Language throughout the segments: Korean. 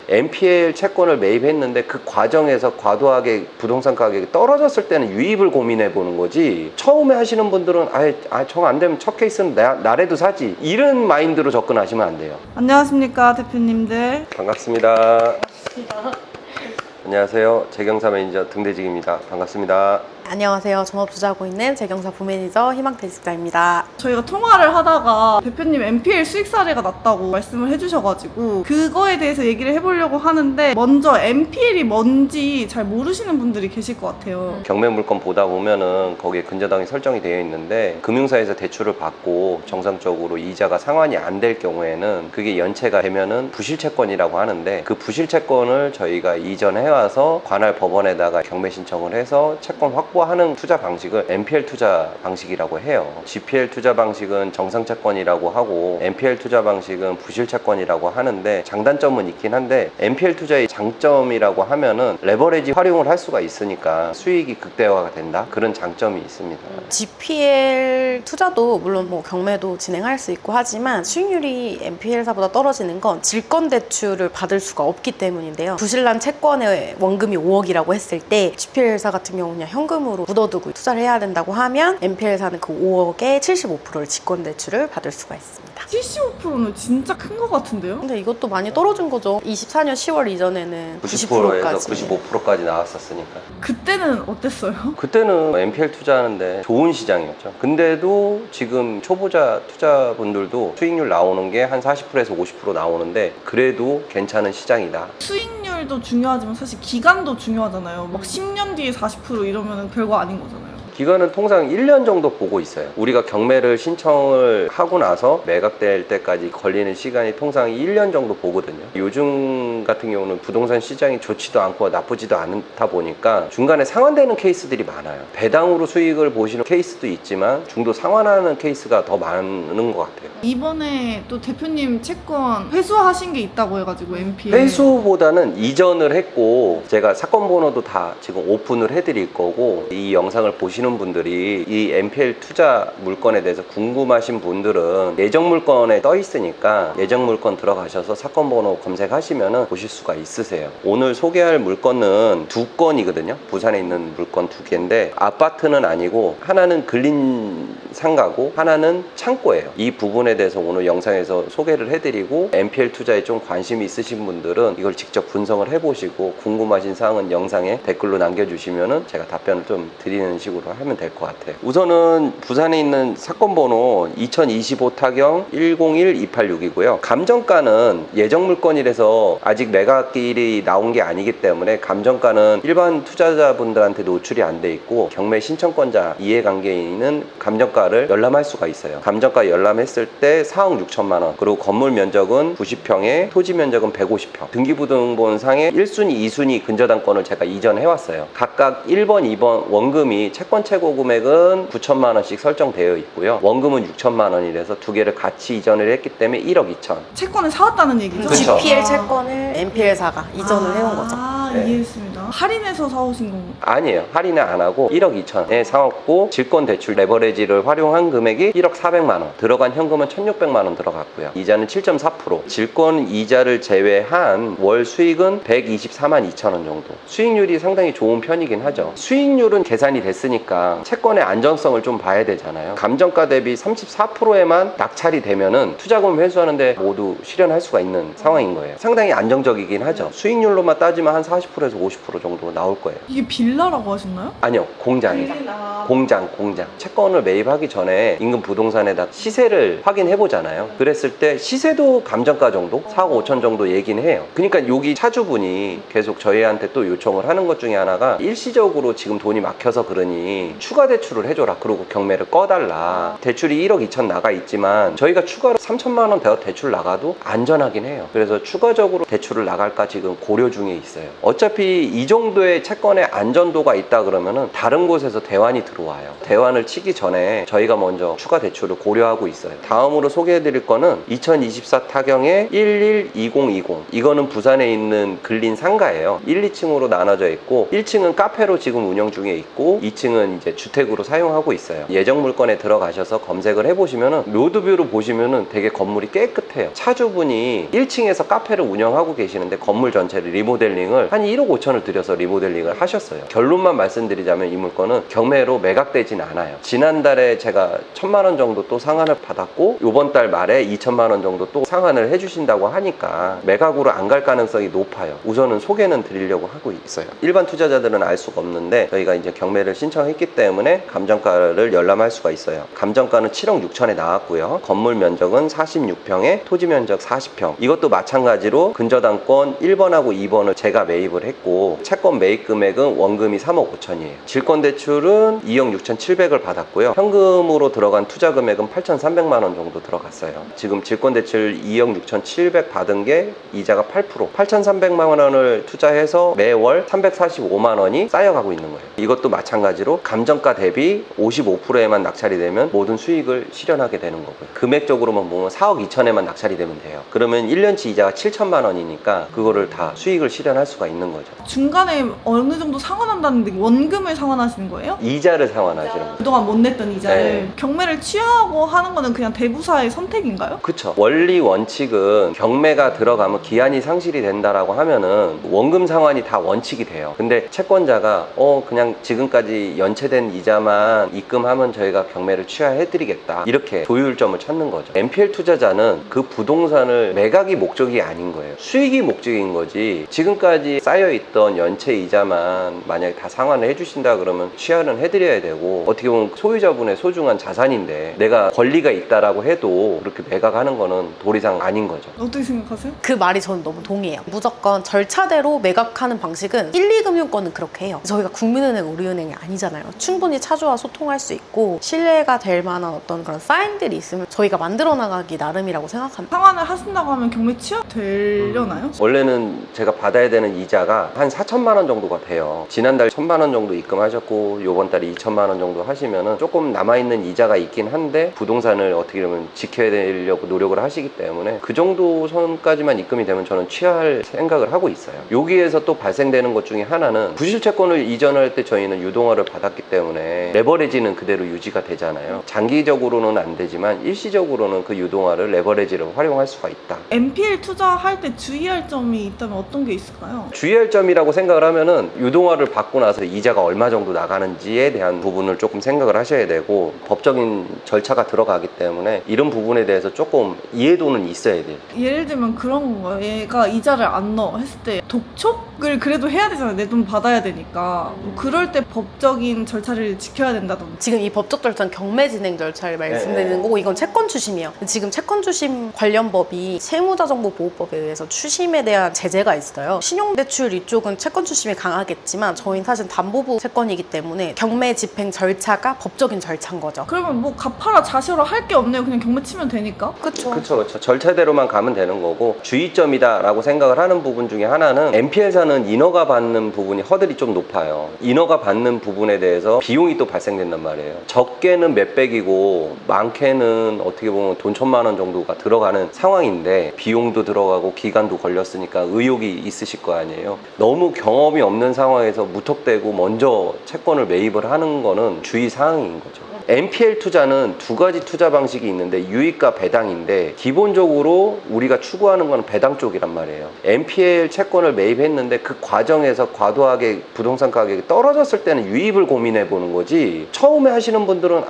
NPL 채권을 매입했는데 그 과정에서 과도하게 부동산 가격이 떨어졌을 때는 유입을 고민해 보는 거지, 처음에 하시는 분들은 정 안 되면 첫 케이스는 나라도 사지, 이런 마인드로 접근하시면 안 돼요. 안녕하십니까 대표님들. 반갑습니다. 안녕하세요. 재경사 매니저 등대직입니다. 반갑습니다. 안녕하세요. 전업투자하고 있는 재경사 부매니저 희망대직자입니다. 저희가 통화를 하다가 대표님 NPL 수익 사례가 났다고 말씀을 해주셔가지고 그거에 대해서 얘기를 해보려고 하는데, 먼저 NPL이 뭔지 잘 모르시는 분들이 계실 것 같아요. 경매 물건 보다 보면은 거기에 근저당이 설정이 되어 있는데, 금융사에서 대출을 받고 정상적으로 이자가 상환이 안 될 경우에는 그게 연체가 되면은 부실채권이라고 하는데, 그 부실채권을 저희가 이전해와서 관할 법원에다가 경매 신청을 해서 채권 확보하는 투자 방식을 NPL 투자 방식이라고 해요. GPL 투자 방식은 정상채권이라고 하고 NPL 투자 방식은 부실채권이라고 하는데, 장단점은 있긴 한데 NPL 투자의 장점이라고 하면은 레버리지 활용을 할 수가 있으니까 수익이 극대화가 된다, 그런 장점이 있습니다. GPL 투자도 물론 뭐 경매도 진행할 수 있고 하지만 수익률이 NPL사보다 떨어지는 건 질권 대출을 받을 수가 없기 때문인데요. 부실난 채권의 원금이 5억이라고 했을 때 GPL사 같은 경우는 그냥 현금으로 묻어두고 투자를 해야 된다고 하면 NPL사는 그 5억의 75%를 질권 대출을 받을 수가 있습니다. 75%는 진짜 큰 것 같은데요? 근데 이것도 많이 떨어진 거죠. 24년 10월 이전에는 90%에서 90%까지. 95%까지 나왔었으니까. 그때는 어땠어요? 그때는 NPL 투자하는데 좋은 시장이었죠. 근데도 지금 초보자 투자분들도 수익률 나오는 게 한 40%에서 50% 나오는데, 그래도 괜찮은 시장이다. 수익률도 중요하지만 사실 기간도 중요하잖아요. 막 10년 뒤에 40% 이러면 별거 아닌 거잖아요. 기간은 통상 1년 정도 보고 있어요. 우리가 경매를 신청을 하고 나서 매각될 때까지 걸리는 시간이 통상 1년 정도 보거든요. 요즘 같은 경우는 부동산 시장이 좋지도 않고 나쁘지도 않다 보니까 중간에 상환되는 케이스들이 많아요. 배당으로 수익을 보시는 케이스도 있지만 중도 상환하는 케이스가 더 많은 것 같아요. 이번에 또 대표님 채권 회수하신 게 있다고 해가지고 NPL 회수보다는 이전을 했고, 제가 사건 번호도 다 지금 오픈을 해드릴 거고, 이 영상을 보시는 분들이 이 NPL 투자 물건에 대해서 궁금하신 분들은 예정 물건에 떠 있으니까 예정 물건 들어가셔서 사건 번호 검색하시면 보실 수가 있으세요. 오늘 소개할 물건은 두 건이거든요. 부산에 있는 물건 두 개인데, 아파트는 아니고 하나는 근린 상가고 하나는 창고예요. 이 부분에 대해서 오늘 영상에서 소개를 해드리고, NPL 투자에 좀 관심이 있으신 분들은 이걸 직접 분석을 해보시고 궁금하신 사항은 영상에 댓글로 남겨주시면 제가 답변을 좀 드리는 식으로 하면 될 것 같아요. 우선은 부산에 있는 사건 번호 2025 타경 101286이고요. 감정가는 예정 물건이라서 아직 매각일이 나온 게 아니기 때문에 감정가는 일반 투자자분들한테 노출이 안 돼 있고, 경매 신청권자 이해관계인은 감정가를 열람할 수가 있어요. 감정가 열람했을 때 4억 6천만 원, 그리고 건물 면적은 90평에 토지 면적은 150평, 등기부등본상에 1순위, 2순위 근저당권을 제가 이전해 왔어요. 각각 1번, 2번 원금이 채권 최고 금액은 9천만 원씩 설정되어 있고요. 원금은 6천만 원이라서 두 개를 같이 이전을 했기 때문에 1억 2천. 채권을 사왔다는 얘기죠? 그쵸. GPL 채권을 NPL사가 이전을 해온 거죠. 네. 이해했습니다. 할인해서 사오신 건가요? 아니에요. 할인을 안 하고 1억 2천에 사왔고, 질권 대출 레버리지를 활용한 금액이 1억 400만 원, 들어간 현금은 1,600만 원 들어갔고요. 이자는 7.4%, 질권 이자를 제외한 월 수익은 124만 2천 원 정도. 수익률이 상당히 좋은 편이긴 하죠. 수익률은 계산이 됐으니까 채권의 안전성을 좀 봐야 되잖아요. 감정가 대비 34%에만 낙찰이 되면은 투자금 회수하는데 모두 실현할 수가 있는 상황인 거예요. 상당히 안정적이긴 하죠. 수익률로만 따지면 한 40%에서 50% 정도 나올 거예요. 이게 빌라라고 하셨나요? 아니요, 공장이에요. 공장. 채권을 매입하기 전에 인근 부동산에다 시세를 확인해 보잖아요. 그랬을 때 시세도 감정가 정도? 4억 5천 정도 얘기는 해요. 그러니까 여기 차주분이 계속 저희한테 또 요청을 하는 것 중에 하나가, 일시적으로 지금 돈이 막혀서 그러니 추가 대출을 해줘라, 그리고 경매를 꺼달라. 대출이 1억 2천 나가 있지만 저희가 추가로 3천만 원 더 대출 나가도 안전하긴 해요. 그래서 추가적으로 대출을 나갈까 지금 고려 중에 있어요. 어차피 정도의 채권의 안전도가 있다 그러면은 다른 곳에서 대환이 들어와요. 대환을 치기 전에 저희가 먼저 추가 대출을 고려하고 있어요. 다음으로 소개해드릴 거는 2024 타경의 112020. 이거는 부산에 있는 근린 상가예요. 1, 2층으로 나눠져 있고 1층은 카페로 지금 운영 중에 있고 2층은 이제 주택으로 사용하고 있어요. 예정 물건에 들어가셔서 검색을 해보시면은 로드뷰로 보시면은 되게 건물이 깨끗해요. 차주분이 1층에서 카페를 운영하고 계시는데 건물 전체를 리모델링을 한 1억 5천을 들여서 리모델링을 하셨어요. 결론만 말씀드리자면 이 물건은 경매로 매각되진 않아요. 지난달에 제가 1,000만 원 정도 또 상한을 받았고 이번 달 말에 2천만 원 정도 또 상한을 해주신다고 하니까 매각으로 안 갈 가능성이 높아요. 우선은 소개는 드리려고 하고 있어요. 일반 투자자들은 알 수가 없는데 저희가 이제 경매를 신청했기 때문에 감정가를 열람할 수가 있어요. 감정가는 7억 6천에 나왔고요. 건물 면적은 46평에 토지 면적 40평. 이것도 마찬가지로 근저당권 1번하고 2번을 제가 매입을 했고 채권 매입 금액은 원금이 3억 5천이에요. 질권 대출은 2억 6천7백을 받았고요. 현금으로 들어간 투자 금액은 8,300만 원 정도 들어갔어요. 지금 질권 대출 2억 6천7백 받은 게 이자가 8%. 8,300만 원을 투자해서 매월 345만 원이 쌓여가고 있는 거예요. 이것도 마찬가지로 감정가 대비 55%에만 낙찰이 되면 모든 수익을 실현하게 되는 거고요. 금액적으로만 보면 4억 2천에만 낙찰이 되면 돼요. 그러면 1년치 이자가 7천만 원이니까 그거를 다 수익을 실현할 수가 있는 거죠. 중간에 어느 정도 상환한다는데 원금을 상환하시는 거예요? 이자를 상환하시는 거죠. 그동안 못 냈던 이자를. 네. 경매를 취하고 하는 거는 그냥 대부사의 선택인가요? 그쵸. 원리 원칙은 경매가 들어가면 기한이 상실이 된다라고 하면은 원금 상환이 다 원칙이 돼요. 근데 채권자가 그냥 지금까지 연체된 이자만 입금하면 저희가 경매를 취하해드리겠다, 이렇게 조율점을 찾는 거죠. NPL 투자자는 그 부동산을 매각이 목적이 아닌 거예요. 수익이 목적인 거지. 지금까지 쌓여있던 연체 이자만 만약에 다 상환을 해주신다 그러면 취하는 해드려야 되고, 어떻게 보면 소유자분의 소중한 자산인데 내가 권리가 있다라고 해도 그렇게 매각하는 거는 도리상 아닌 거죠. 어떻게 생각하세요? 그 말이 저는 너무 동의해요. 무조건 절차대로 매각하는 방식은 1, 2금융권은 그렇게 해요. 저희가 국민은행, 우리은행이 아니잖아요. 충분히 차주와 소통할 수 있고 신뢰가 될 만한 어떤 그런 사인들이 있으면 저희가 만들어 나가기 나름이라고 생각합니다. 상환을 하신다고 하면 경매 취하되려나요? 원래는 제가 받아야 되는 이자가 한 4천만 원 정도가 돼요. 지난달 1,000만 원 정도 입금하셨고 요번 달에 2천만 원 정도 하시면은 조금 남아있는 이자가 있긴 한데 부동산을 어떻게 보면 지켜야 되려고 노력을 하시기 때문에 그 정도 선까지만 입금이 되면 저는 취할 생각을 하고 있어요. 여기에서 또 발생되는 것 중에 하나는 부실채권을 이전할 때 저희는 유동화를 받았기 때문에 레버리지는 그대로 유지가 되잖아요. 장기적으로는 안 되지만 일시적으로는 그 유동화를 레버리지로 활용할 수가 있다. NPL 투자할 때 주의할 점이 있다면 어떤 게 있을까요? 주의할 점이라고 생각을 하면은 유동화를 받고 나서 이자가 얼마 정도 나가는지에 대한 부분을 조금 생각을 하셔야 되고, 법적인 절차가 들어가기 때문에 이런 부분에 대해서 조금 이해도는 있어야 돼요. 예를 들면 그런 건가요? 얘가 이자를 안 넣어 했을 때 독촉을 그래도 해야 되잖아요. 내 돈 받아야 되니까. 뭐 그럴 때 법적인 절차를 지켜야 된다던가. 지금 이 법적 절차는 경매 진행 절차를 말씀드리는 거고, 이건 채권 추심이에요. 지금 채권 추심 관련 법이 세무자정보보호법에 의해서 추심에 대한 제재가 있어요. 신용대출 이쪽은 채권 추심이 강하겠지만 저희는 사실 담보부 채권이기 때문에 경매 집행 절차가 법적인 절차인 거죠. 그러면 뭐 갚아라 자시라 할 게 없네요. 그냥 경매 치면 되니까. 그쵸. 그렇죠. 절차대로만 가면 되는 거고, 주의점이다라고 생각을 하는 부분 중에 하나는 NPL사는 인허가 받는 부분이 허들이 좀 높아요. 인허가 받는 부분에 대해서 비용이 또 발생된단 말이에요. 적게는 몇백이고 많게는 어떻게 보면 돈 1,000만 원 정도가 들어가는 상황인데 비용도 들어가고 기간도 걸렸으니까 의욕이 있으실 거 아니에요. 너무 경험이 없는 상황에서 무턱대고 먼저 채권을 매입을 하는 거는 주의사항인 거죠. NPL 투자는 두 가지 투자 방식이 있는데 유익과 배당인데, 기본적으로 우리가 추구하는 건 배당 쪽이란 말이에요. NPL 채권을 매입했는데 그 과정에서 과도하게 부동산 가격이 떨어졌을 때는 유입을 고민해 보는 거지, 처음에 하시는 분들은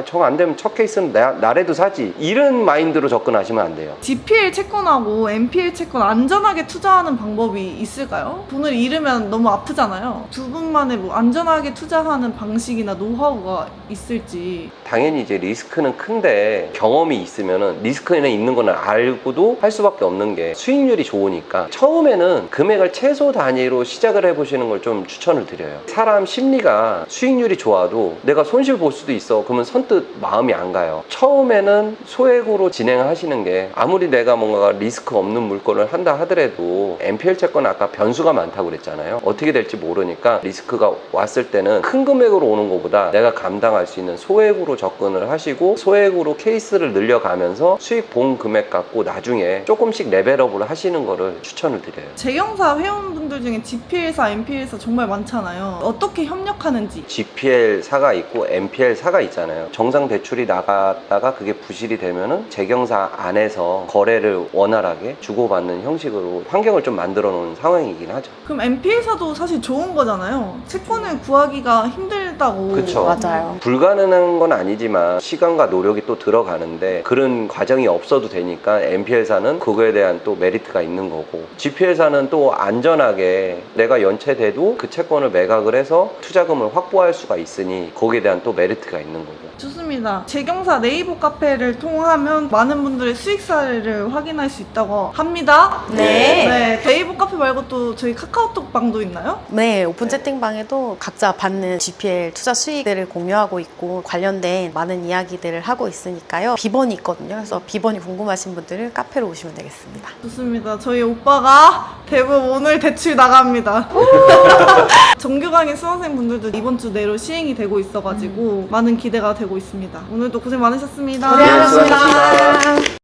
정 안 되면 첫 케이스는 나라도 사지, 이런 마인드로 접근하시면 안 돼요. GPL 채권하고 NPL 채권 안전하게 투자하는 방법이 있을까요? 돈을 잃으면 너무 아프잖아요. 두 분만의 뭐 안전하게 투자하는 방식이나 노하우가 있을지. 당연히 이제 리스크는 큰데 경험이 있으면은 리스크는 있는 거는 알고도 할 수밖에 없는 게 수익률이 좋으니까 처음에는 금액을 최소 단위로 시작을 해보시는 걸 좀 추천을 드려요. 사람 심리가 수익률이 좋아도 내가 손실 볼 수도 있어. 그러면 선뜻 마음이 안 가요. 처음에는 소액으로 진행하시는 게, 아무리 내가 뭔가 리스크 없는 물건을 한다 하더라도 NPL 채권은 아까 변수가 많다고 그랬잖아요. 있잖아요. 어떻게 될지 모르니까 리스크가 왔을 때는 큰 금액으로 오는 것보다 내가 감당할 수 있는 소액으로 접근을 하시고 소액으로 케이스를 늘려가면서 수익 본 금액 갖고 나중에 조금씩 레벨업을 하시는 거를 추천을 드려요. 재경사 회원분들 중에 GPL사, MPL사 정말 많잖아요. 어떻게 협력하는지. GPL사가 있고 MPL사가 있잖아요. 정상 대출이 나갔다가 그게 부실이 되면은 재경사 안에서 거래를 원활하게 주고받는 형식으로 환경을 좀 만들어 놓은 상황이긴 하죠. 그럼 MPL사도 사실 좋은 거잖아요. 채권을 구하기가 힘들다고. 그쵸. 맞아요. 불가능한 건 아니지만 시간과 노력이 또 들어가는데 그런 과정이 없어도 되니까 MPL사는 그거에 대한 또 메리트가 있는 거고 GPL사는 또 안전하게 내가 연체돼도 그 채권을 매각을 해서 투자금을 확보할 수가 있으니 거기에 대한 또 메리트가 있는 거고. 좋습니다. 재경사 네이버 카페를 통하면 많은 분들의 수익 사례를 확인할 수 있다고 합니다. 네. 네이버 카페 말고 또 저희 카카오톡 방도 있나요? 네, 오픈 채팅방에도 각자 받는 GPL 투자 수익들을 공유하고 있고 관련된 많은 이야기들을 하고 있으니까요. 비번이 있거든요. 그래서 비번이 궁금하신 분들은 카페로 오시면 되겠습니다. 좋습니다. 저희 오빠가 대부분 오늘 대출 나갑니다. 정규 강의 수강생분들도 이번 주 내로 시행이 되고 있어가지고 많은 기대가 되고 있습니다. 오늘도 고생 많으셨습니다. 고생하셨습니다.